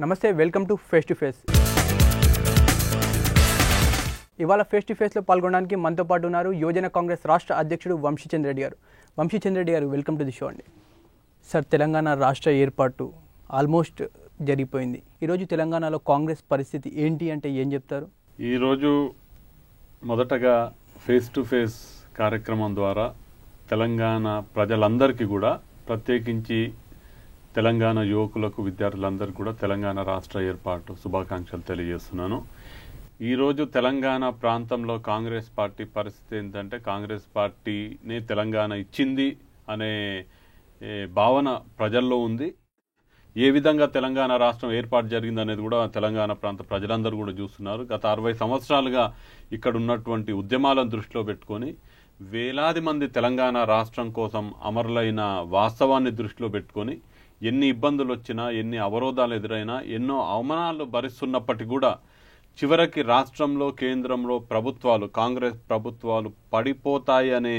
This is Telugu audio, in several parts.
నమస్తే, welcome to face to face. ఇవాళ ఫేస్ టు ఫేస్లో పాల్గొనడానికి మనతో పాటు ఉన్నారు యువజన కాంగ్రెస్ రాష్ట్ర అధ్యక్షుడు వంశీచంద్ర రెడ్డి గారు. వంశీచంద్ర రెడ్డి గారు, వెల్కమ్ టు ది షో అండి. సార్, తెలంగాణ రాష్ట్ర ఏర్పాటు ఆల్మోస్ట్ జరిగిపోయింది. ఈరోజు తెలంగాణలో కాంగ్రెస్ పరిస్థితి ఏంటి అంటే ఏం చెప్తారు? ఈరోజు మొదటగా ఫేస్ టు ఫేస్ కార్యక్రమం ద్వారా తెలంగాణ ప్రజలందరికీ కూడా, ప్రత్యేకించి తెలంగాణ యువకులకు, విద్యార్థులందరికీ కూడా తెలంగాణ రాష్ట్ర ఏర్పాటు శుభాకాంక్షలు తెలియజేస్తున్నాను. ఈరోజు తెలంగాణ ప్రాంతంలో కాంగ్రెస్ పార్టీ పరిస్థితి ఏంటంటే, కాంగ్రెస్ పార్టీని తెలంగాణ ఇచ్చింది అనే భావన ప్రజల్లో ఉంది. ఏ విధంగా తెలంగాణ రాష్ట్రం ఏర్పాటు జరిగింది అనేది కూడా తెలంగాణ ప్రాంత ప్రజలందరూ కూడా చూస్తున్నారు. గత 60 సంవత్సరాలుగా ఇక్కడ ఉన్నటువంటి ఉద్యమాలను దృష్టిలో పెట్టుకొని వేలాది మంది తెలంగాణ రాష్ట్రం కోసం అమరులైన వాస్తవాన్ని దృష్టిలో పెట్టుకొని ఎన్ని ఇబ్బందులు వచ్చినా, ఎన్ని అవరోధాలు ఎదురైనా, ఎన్నో అవమానాలు భరిస్తున్నప్పటికీ కూడా చివరికి రాష్ట్రంలో, కేంద్రంలో ప్రభుత్వాలు, కాంగ్రెస్ ప్రభుత్వాలు పడిపోతాయి అనే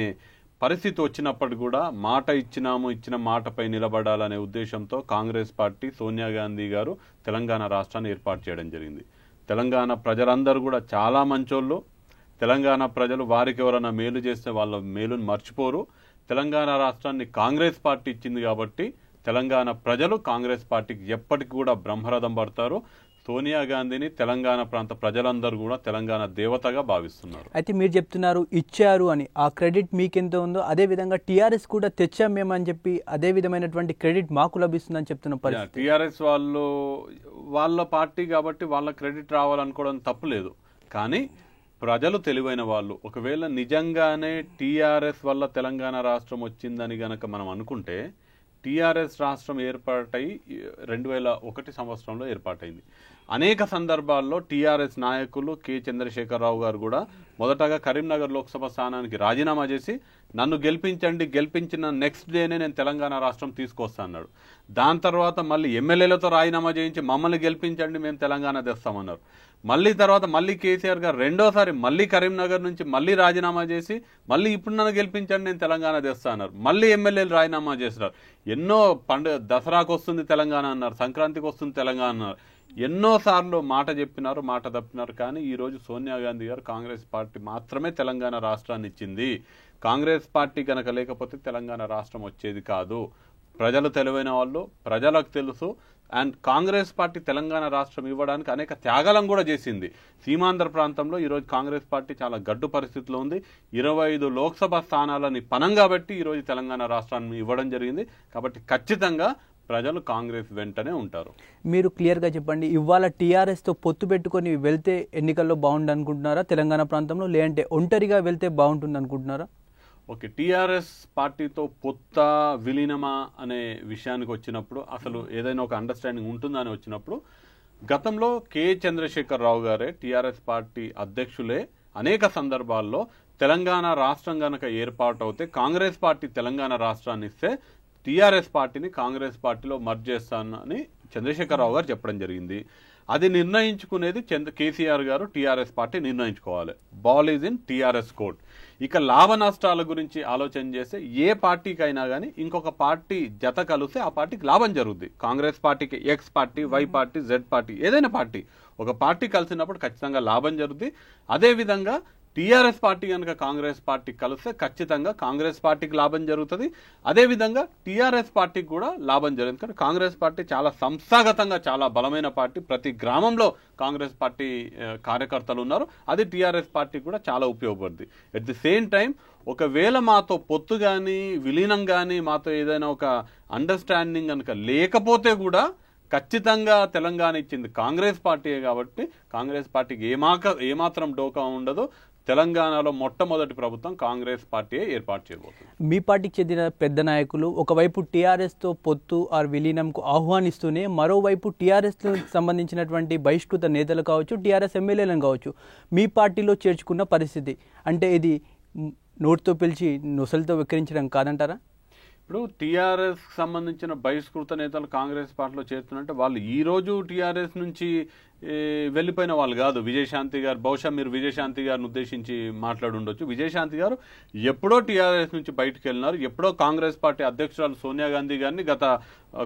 పరిస్థితి వచ్చినప్పటికీ కూడా మాట ఇచ్చిన మాటపై నిలబడాలనే ఉద్దేశంతో కాంగ్రెస్ పార్టీ, సోనియా గాంధీ గారు తెలంగాణ రాష్ట్రాన్ని ఏర్పాటు చేయడం జరిగింది. తెలంగాణ ప్రజలందరూ కూడా చాలా మంచోళ్ళు. తెలంగాణ ప్రజలు వారికి ఎవరైనా మేలు చేస్తే వాళ్ళ మేలుని మర్చిపోరు. తెలంగాణ రాష్ట్రాన్ని కాంగ్రెస్ పార్టీ ఇచ్చింది కాబట్టి తెలంగాణ ప్రజలు కాంగ్రెస్ పార్టీకి ఎప్పటికీ కూడా బ్రహ్మరథం పడతారు. సోనియా గాంధీని తెలంగాణ ప్రాంత ప్రజలందరూ కూడా తెలంగాణ దేవతగా భావిస్తున్నారు. అయితే మీరు చెప్తున్నారు ఇచ్చారు అని, ఆ క్రెడిట్ మీకెంత ఉందో అదే విధంగా టీఆర్ఎస్ కూడా తెచ్చాం మేమని చెప్పి అదే విధమైనటువంటి క్రెడిట్ మాకు లభిస్తుందని చెప్తున్న పరిస్థితి. టీఆర్ఎస్ వాళ్ళు వాళ్ళ పార్టీ కాబట్టి వాళ్ళ క్రెడిట్ రావాలనుకోవడం తప్పులేదు. కానీ ప్రజలు తెలివైన వాళ్ళు. ఒకవేళ నిజంగానే టీఆర్ఎస్ వల్ల తెలంగాణ రాష్ట్రం వచ్చిందని గనక మనం అనుకుంటే, టీఆర్ఎస్ రాష్ట్రం ఏర్పాటై 2001 సంవత్సరంలో ఏర్పాటైంది. అనేక సందర్భాల్లో టీఆర్ఎస్ నాయకులు కె చంద్రశేఖరరావు గారు కూడా మొదటగా కరీంనగర్ లోక్సభ స్థానానికి రాజీనామా చేసి నన్ను గెలిపించండి, గెలిపించిన నెక్స్ట్ డేనే నేను తెలంగాణ రాష్ట్రం తీసుకొస్తా అన్నాడు. దాని తర్వాత మళ్ళీ ఎమ్మెల్యేలతో రాజీనామా చేయించి మమ్మల్ని గెలిపించండి, మేము తెలంగాణ తెస్తామన్నారు. మళ్ళీ తర్వాత మళ్ళీ కేసీఆర్ గారు రెండోసారి మళ్ళీ కరీంనగర్ నుంచి మళ్ళీ రాజీనామా చేసి మళ్ళీ ఇప్పుడు నన్ను గెలిపించండి, నేను తెలంగాణ తెస్తా అన్నారు. మళ్ళీ ఎమ్మెల్యేలు రాజీనామా చేసినారు. ఎన్నో పండుగ, దసరాకు వస్తుంది తెలంగాణ అన్నారు, సంక్రాంతికి వస్తుంది తెలంగాణ అన్నారు. ఎన్నోసార్లు మాట చెప్పినారు, మాట తప్పినారు. కానీ ఈరోజు సోనియా గాంధీ గారు కాంగ్రెస్ పార్టీ మాత్రమే తెలంగాణ రాష్ట్రాన్ని ఇచ్చింది. కాంగ్రెస్ పార్టీ కనుక లేకపోతే తెలంగాణ రాష్ట్రం వచ్చేది కాదు. ప్రజలు తెలివైన వాళ్ళు, ప్రజలకు తెలుసు. అండ్ కాంగ్రెస్ పార్టీ తెలంగాణ రాష్ట్రం ఇవ్వడానికి అనేక త్యాగాలను కూడా చేసింది. సీమాంధ్ర ప్రాంతంలో ఈరోజు కాంగ్రెస్ పార్టీ చాలా గడ్డు పరిస్థితిలో ఉంది. 25 లోక్సభ స్థానాలని పనంగా పెట్టి ఈరోజు తెలంగాణ రాష్ట్రాన్ని ఇవ్వడం జరిగింది. కాబట్టి ఖచ్చితంగా ప్రజలు కాంగ్రెస్ వెంటనే ఉంటారు. మీరు క్లియర్గా చెప్పండి, ఇవాళ టీఆర్ఎస్తో పొత్తు పెట్టుకొని వెళ్తే ఎన్నికల్లో బాగుండు అనుకుంటున్నారా తెలంగాణ ప్రాంతంలో, లేదంటే ఒంటరిగా వెళ్తే బాగుంటుంది అనుకుంటున్నారా? ఓకే, టీఆర్ఎస్ పార్టీతో పొత్త, విలీనమా అనే విషయానికి వచ్చినప్పుడు, అసలు ఏదైనా ఒక అండర్స్టాండింగ్ ఉంటుందని వచ్చినప్పుడు, గతంలో కె చంద్రశేఖరరావు గారే, టీఆర్ఎస్ పార్టీ అధ్యక్షులే అనేక సందర్భాల్లో తెలంగాణ రాష్ట్రం గనక ఏర్పాటు అవుతే కాంగ్రెస్ పార్టీ తెలంగాణ రాష్ట్రాన్ని ఇస్తే టీఆర్ఎస్ పార్టీని కాంగ్రెస్ పార్టీలో మర్జ్ చేస్తానని చంద్రశేఖరరావు గారు చెప్పడం జరిగింది. అది నిర్ణయించుకునేది కేసీఆర్ గారు, టీఆర్ఎస్ పార్టీ నిర్ణయించుకోవాలి. Ball is in TRS court. ఇక లాభ నష్టాల గురించి ఆలోచన చేస్తే ఏ పార్టీకైనా కానీ ఇంకొక పార్టీ జత కలిస్తే ఆ పార్టీకి లాభం జరుగుద్ది. కాంగ్రెస్ పార్టీకి X party, why party, Z party, ఏదైనా పార్టీ ఒక పార్టీ కలిసినప్పుడు ఖచ్చితంగా లాభం జరుగుద్ది. అదేవిధంగా టీఆర్ఎస్ పార్టీ కనుక కాంగ్రెస్ పార్టీ కలిస్తే ఖచ్చితంగా కాంగ్రెస్ పార్టీకి లాభం జరుగుతుంది. అదేవిధంగా టీఆర్ఎస్ పార్టీకి కూడా లాభం జరుగుతుంది. కానీ కాంగ్రెస్ పార్టీ చాలా సంస్థాగతంగా చాలా బలమైన పార్టీ. ప్రతి గ్రామంలో కాంగ్రెస్ పార్టీ కార్యకర్తలు ఉన్నారు. అది టీఆర్ఎస్ పార్టీకి కూడా చాలా ఉపయోగపడుతుంది. అట్ ది సేమ్ టైం ఒకవేళ మాతో పొత్తు కానీ, విలీనం కానీ, మాతో ఏదైనా ఒక అండర్స్టాండింగ్ కనుక లేకపోతే కూడా ఖచ్చితంగా తెలంగాణ ఇచ్చింది కాంగ్రెస్ పార్టీయే కాబట్టి కాంగ్రెస్ పార్టీకి ఏమాత్రం డోకా ఉండదు. తెలంగాణలో మొట్టమొదటి ప్రభుత్వం కాంగ్రెస్ పార్టీయే ఏర్పాటు చేయబోతుంది. మీ పార్టీకి చెందిన పెద్ద నాయకులు ఒకవైపు టీఆర్ఎస్తో పొత్తు ఆర్ విలీనంకు ఆహ్వానిస్తూనే, మరోవైపు టీఆర్ఎస్కు సంబంధించినటువంటి బహిష్కృత నేతలు కావచ్చు, టీఆర్ఎస్ ఎమ్మెల్యేలను కావచ్చు మీ పార్టీలో చేర్చుకున్న పరిస్థితి. అంటే ఇది నోటితో పిలిచి నొసలితో వెక్కిరించడం కాదంటారా? ఇప్పుడు టీఆర్ఎస్ సంబంధించిన బహిష్కృత నేతలు కాంగ్రెస్ పార్టీలో చేరుతున్నట్టే వాళ్ళు ఈరోజు టీఆర్ఎస్ నుంచి వెళ్ళిపోయిన వాళ్ళు కాదు. విజయశాంతి గారు, బహుశా మీరు విజయశాంతి గారిని ఉద్దేశించి మాట్లాడుండొచ్చు. విజయశాంతి గారు ఎప్పుడో టీఆర్ఎస్ నుంచి బయటకు వెళ్ళినారు. ఎప్పుడో కాంగ్రెస్ పార్టీ అధ్యక్షురాలు సోనియా గాంధీ గారిని గత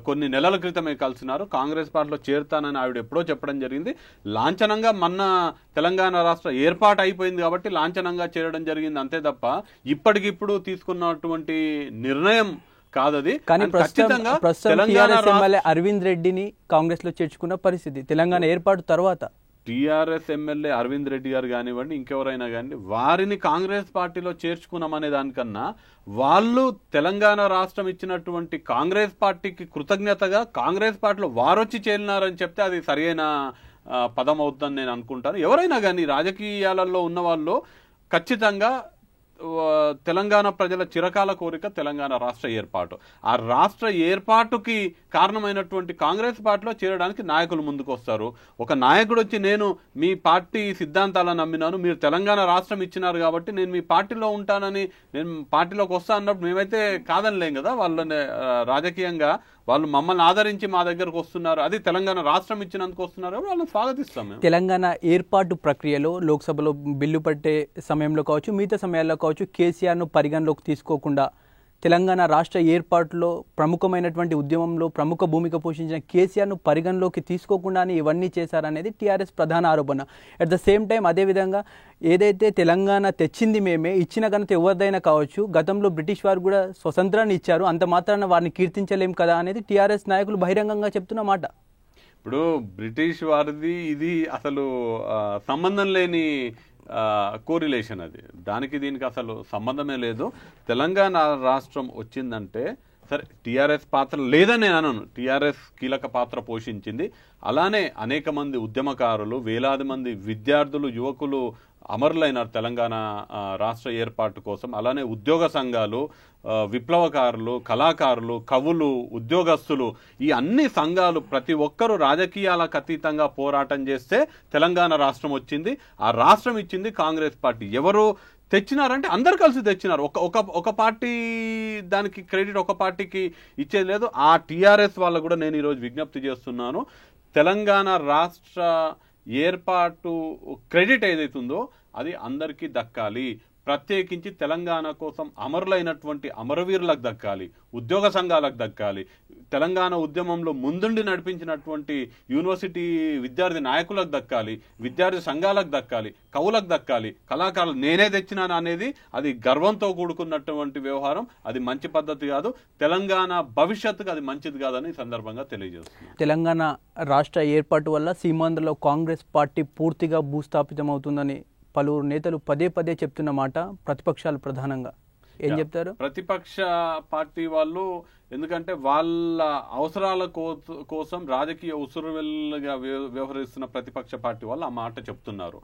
కొన్ని నెలల క్రితమే కలిసినారు. కాంగ్రెస్ పార్టీలో చేరుతానని ఆవిడ ఎప్పుడో చెప్పడం జరిగింది. లాంఛనంగా మొన్న తెలంగాణ రాష్ట్ర ఏర్పాటు అయిపోయింది కాబట్టి లాంఛనంగా చేరడం జరిగింది, అంతే తప్ప ఇప్పటికిప్పుడు తీసుకున్నటువంటి నిర్ణయం కాదది. కానీ అరవింద్ రెడ్డిని కాంగ్రెస్ లో చేర్చుకున్న పరిస్థితి తెలంగాణ ఏర్పాటు తర్వాత టీఆర్ఎస్ ఎమ్మెల్యే అరవింద్ రెడ్డి గారు కానివ్వండి, ఇంకెవరైనా కానీ వారిని కాంగ్రెస్ పార్టీలో చేర్చుకున్నామనే దానికన్నా వాళ్ళు తెలంగాణ రాష్ట్రం ఇచ్చినటువంటి కాంగ్రెస్ పార్టీకి కృతజ్ఞతగా కాంగ్రెస్ పార్టీలో వారొచ్చి చేరినారని చెప్తే అది సరైన పదం అవుతుందని నేను అనుకుంటాను. ఎవరైనా కానీ రాజకీయాలలో ఉన్న వాళ్ళు ఖచ్చితంగా తెలంగాణ ప్రజల చిరకాల కోరిక తెలంగాణ రాష్ట్ర ఏర్పాటు. ఆ రాష్ట్ర ఏర్పాటుకి కారణమైనటువంటి కాంగ్రెస్ పార్టీలో చేరడానికి నాయకులు ముందుకు వస్తారు. ఒక నాయకుడు వచ్చి నేను మీ పార్టీ సిద్ధాంతాలను నమ్మినాను, మీరు తెలంగాణ రాష్ట్రం ఇచ్చినారు కాబట్టి నేను మీ పార్టీలో ఉంటానని, నేను పార్టీలోకి వస్తా అన్నప్పుడు మేమైతే కాదనిలేం కదా. వాళ్ళని రాజకీయంగా వాళ్ళు మమ్మల్ని ఆదరించి మా దగ్గరకు వస్తున్నారు, అది తెలంగాణ రాష్ట్రం ఇచ్చినందుకు వస్తున్నారు, వాళ్ళని స్వాగతిస్తాం. తెలంగాణ ఏర్పాటు ప్రక్రియలో లోక్సభలో బిల్లు పట్టే సమయంలో కావచ్చు, మిగతా సమయాల్లో కావచ్చు, కేసీఆర్ను పరిగణలోకి తీసుకోకుండా తెలంగాణ రాష్ట్ర ఏర్పాటులో ప్రముఖమైనటువంటి ఉద్యమంలో ప్రముఖ భూమిక పోషించిన కేసీఆర్ను పరిగణలోకి తీసుకోకుండానే ఇవన్నీ చేశారనేది టీఆర్ఎస్ ప్రధాన ఆరోపణ. అట్ ద సేమ్ టైం అదేవిధంగా ఏదైతే తెలంగాణ తెచ్చింది మేమే, ఇచ్చిన ఘనత ఎవరిదైనా కావచ్చు, గతంలో బ్రిటిష్ వారు కూడా స్వతంత్రాన్ని ఇచ్చారు, అంత మాత్రాన వారిని కీర్తించలేం కదా అనేది టీఆర్ఎస్ నాయకులు బహిరంగంగా చెప్తున్న మాట. ఇప్పుడు బ్రిటిష్ వారిది ఇది అసలు సంబంధం లేని కోరిలేషన్, అది దానికి దీనికి అసలు సంబంధమే లేదు. తెలంగాణ రాష్ట్రం వచ్చిందంటే సరే టీఆర్ఎస్ పాత్ర లేదని నేను అనను, టీఆర్ఎస్ కీలక పాత్ర పోషించింది. అలానే అనేక మంది ఉద్యమకారులు, వేలాది మంది విద్యార్థులు, యువకులు అమరులైనారు తెలంగాణ రాష్ట్ర ఏర్పాటు కోసం. అలానే ఉద్యోగ సంఘాలు, విప్లవకారులు, కళాకారులు, కవులు, ఉద్యోగస్తులు, ఈ అన్ని సంఘాలు ప్రతి ఒక్కరూ రాజకీయాలకు అతీతంగా పోరాటం చేస్తే తెలంగాణ రాష్ట్రం వచ్చింది. ఆ రాష్ట్రం ఇచ్చింది కాంగ్రెస్ పార్టీ. ఎవరు తెచ్చినారంటే అందరు కలిసి తెచ్చినారు. ఒక పార్టీ దానికి క్రెడిట్ ఒక పార్టీకి ఇచ్చేది లేదు. ఆ టీఆర్ఎస్ వాళ్ళకు కూడా నేను ఈరోజు విజ్ఞప్తి చేస్తున్నాను, తెలంగాణ రాష్ట్ర ఏర్పాటు క్రెడిట్ ఏదైతుందో అది అందరికీ దక్కాలి. ప్రత్యేకించి తెలంగాణ కోసం అమరులైనటువంటి అమరవీరులకు దక్కాలి, ఉద్యోగ సంఘాలకు దక్కాలి, తెలంగాణ ఉద్యమంలో ముందుండి నడిపించినటువంటి యూనివర్సిటీ విద్యార్థి నాయకులకు దక్కాలి, విద్యార్థి సంఘాలకు దక్కాలి, కవులకు దక్కాలి, కళాకారులు నేనే తెచ్చినాను అనేది అది గర్వంతో కూడుకున్నటువంటి వ్యవహారం. అది మంచి పద్ధతి కాదు, తెలంగాణ భవిష్యత్తుకు అది మంచిది కాదని ఈ సందర్భంగా తెలియజేస్తున్నాను. తెలంగాణ రాష్ట్ర ఏర్పాటు వల్ల సీమాంధ్రలో కాంగ్రెస్ పార్టీ పూర్తిగా భూస్థాపితం అవుతుందని పలువురు నేతలు పదే పదే చెప్తున్న మాట, ప్రతిపక్షాలు ప్రధానంగా ఏం చెప్తారు? ప్రతిపక్ష పార్టీ వాళ్ళు ఎందుకంటే వాళ్ళ అవసరాల కోసం రాజకీయ ఉసురువెల్లుగా వ్యవహరిస్తున్న ప్రతిపక్ష పార్టీ వాళ్ళు ఆ మాట చెప్తున్నారు.